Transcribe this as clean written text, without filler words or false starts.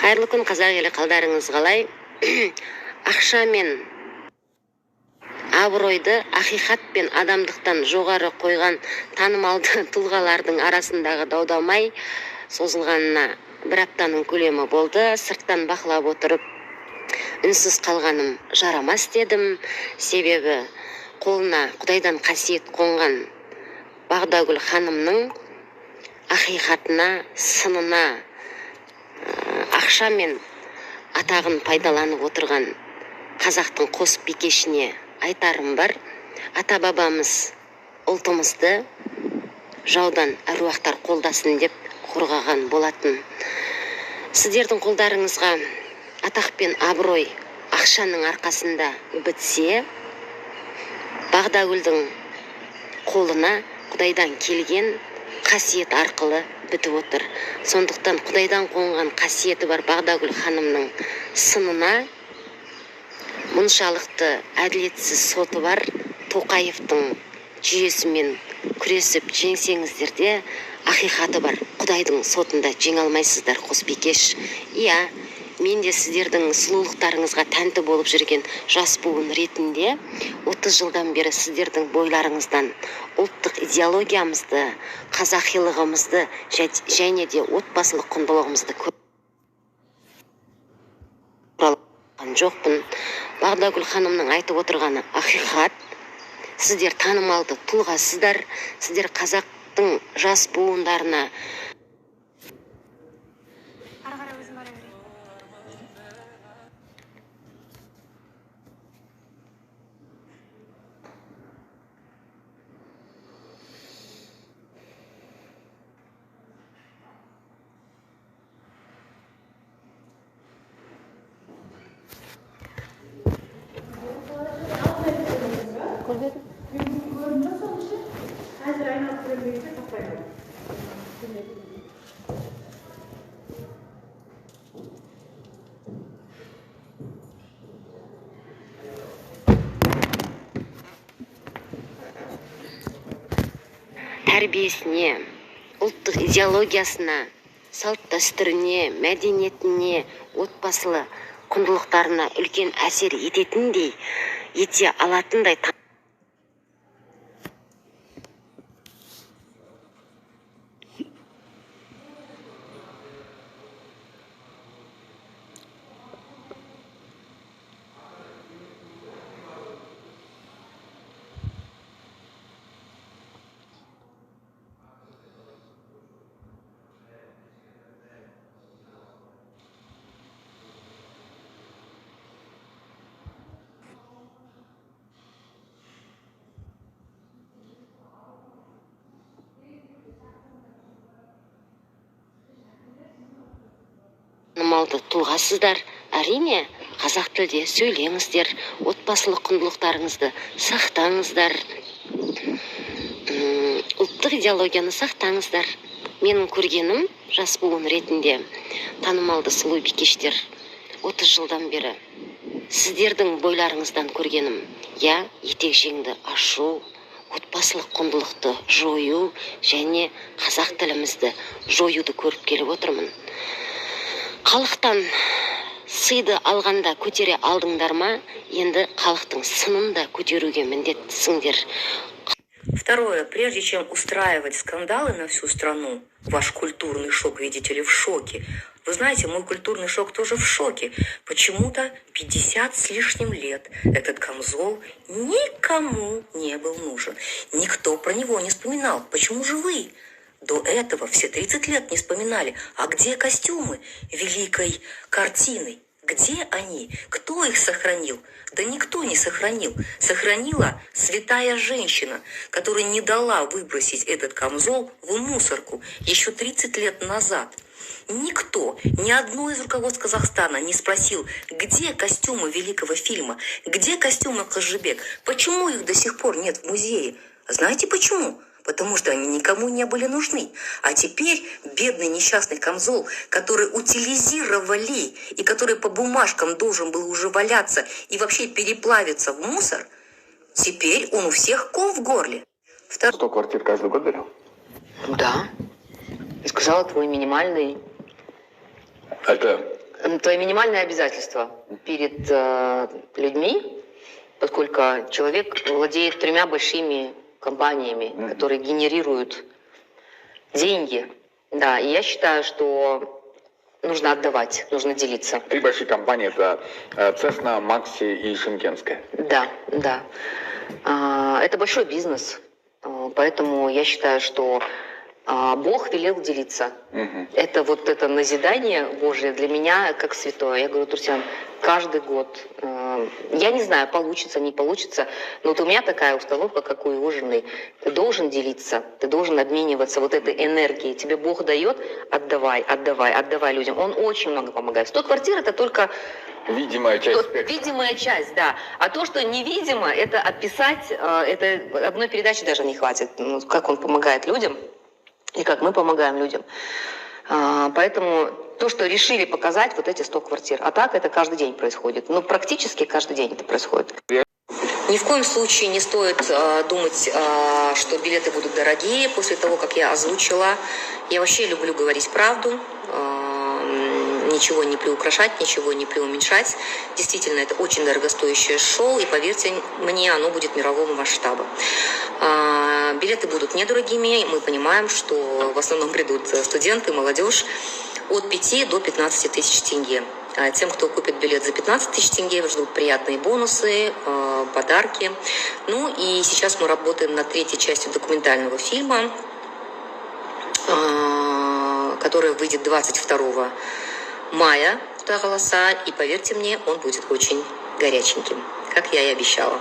Қайырлы күн, қазақ елі, қалдарыңыз қалай? Ақша мен абыройды ақиқат пен адамдықтан жоғары қойған танымалды тұлғалардың арасындағы даудамай созылғанына бір аптаның көлемі болды. Сырттан бақылап отырып үнсіз қалғаным жарамас дедім. Себебі қолына Құдайдан қасиет қонған Бағдагүл ханымның ақиқатына, сынына, ақша мен атағын пайдаланып отырған қазақтың қос бикешіне айтарым бар. Ата бабамыз ұлтымызды жаудан әруақтар қолдасын деп қорғаған болатын. Сіздердің қолдарыңызға атақ пен абырой ақшаның арқасында бітсе, Бағдагүлдің қолына Құдайдан келген қасиет арқылы бітіп отыр. Сондықтан Құдайдан қонған қасиеті бар Бағдагүл ханымның сынына, мұншалықты әділетсіз соты бар Тоқаевтың жүйесімен күресіп жеңсеңіздер де, ақиқаты бар Құдайдың сотында жеңе алмайсыздар, қос бикеш. Иә, мен де сіздердің сұлулықтарыңызға тәнті болып жүрген жас буын ретінде 30 жылдан бері сіздердің бойларыңыздан ұлттық идеологиямызды, қазақилығымызды және де отбасылық құндылығымызды көрген жоқпын. Бағдагүл ханымның айтып отырғаны ақиқат. Сіздер танымалды тұлғасыздар. Сіздер қазақтың жас буындарына тәрбиесіне, ұлттық идеологиясына, салт дәстүріне, мәдениетіне, отбасылы құндылықтарына үлкен әсер ететіндей, ете алатындай танымалды тұлғасыздар. Әрине, қазақ тілде сөйлеңіздер, отбасылық құндылықтарыңызды сақтаңыздар, ұлттық идеологияны сақтаңыздар. Менің көргенім жас буын ретінде танымалды сұлу бикештер 30 жылдан бері сіздердің бойларыңыздан көргенім, я етек жеңді ашу, отбасылық құндылықты жою және қазақ тілімізді жоюды көріп келіп отырмын. Халықтан сыйды алғанда көтере алдыңдар ма, енді халықтың сынын да көтеруге міндеттісіңдер. Второе. Прежде чем устраивать скандалы на всю страну, ваш культурный шок, видите ли, в шоке. Вы знаете, мой культурный шок тоже в шоке. Почему-то 50 с лишним лет этот камзол никому не был нужен. Никто про него не вспоминал. Почему же вы? До этого все 30 лет не вспоминали. А где костюмы великой картины? Где они? Кто их сохранил? Да никто не сохранил. Сохранила святая женщина, которая не дала выбросить этот камзол в мусорку еще 30 лет назад. Никто, ни одно из руководств Казахстана не спросил, где костюмы великого фильма, где костюмы Кожебек, почему их до сих пор нет в музее. Знаете почему? Потому что они никому не были нужны. А теперь бедный несчастный камзол, который утилизировали и который по бумажкам должен был уже валяться и вообще переплавиться в мусор, теперь он у всех ком в горле. 100 квартир каждый год берем? Да. И сказала, твой минимальный. Это Твои минимальные обязательства перед людьми, поскольку человек владеет 3 большими компаниями, которые генерируют деньги. Да, и я считаю, что нужно отдавать, нужно делиться. 3 большие компании – это Цесна, Макси и Шимкенская. Да, да. Это большой бизнес, поэтому я считаю, что Бог велел делиться. Это вот это назидание Божие для меня как святое. Я говорю, Турсян, каждый год, я не знаю, получится, не получится, но вот у меня такая установка, как у его жены. Ты должен делиться, ты должен обмениваться вот этой энергией. Тебе Бог дает, отдавай, отдавай, отдавай людям. Он очень много помогает. 100 квартир – это только Видимая часть спектра. видимая часть, да. А то, что невидимо, это описать, это одной передачи даже не хватит. Ну, как он помогает людям и как мы помогаем людям. Поэтому то, что решили показать, вот эти 100 квартир. А так это каждый день происходит. Ну, практически каждый день это происходит. Ни в коем случае не стоит думать, что билеты будут дорогие после того, как я озвучила. Я вообще люблю говорить правду. Ничего не приукрашать, ничего не преуменьшать. Действительно, это очень дорогостоящее шоу, и поверьте мне, оно будет мирового масштаба. Билеты будут недорогими, мы понимаем, что в основном придут студенты, молодежь, от 5 до 15 тысяч тенге. Тем, кто купит билет за 15 тысяч тенге, ждут приятные бонусы, подарки. Ну и сейчас мы работаем над 3-й частью документального фильма, которая выйдет 22 мая, и поверьте мне, он будет очень горяченьким, как я и обещала.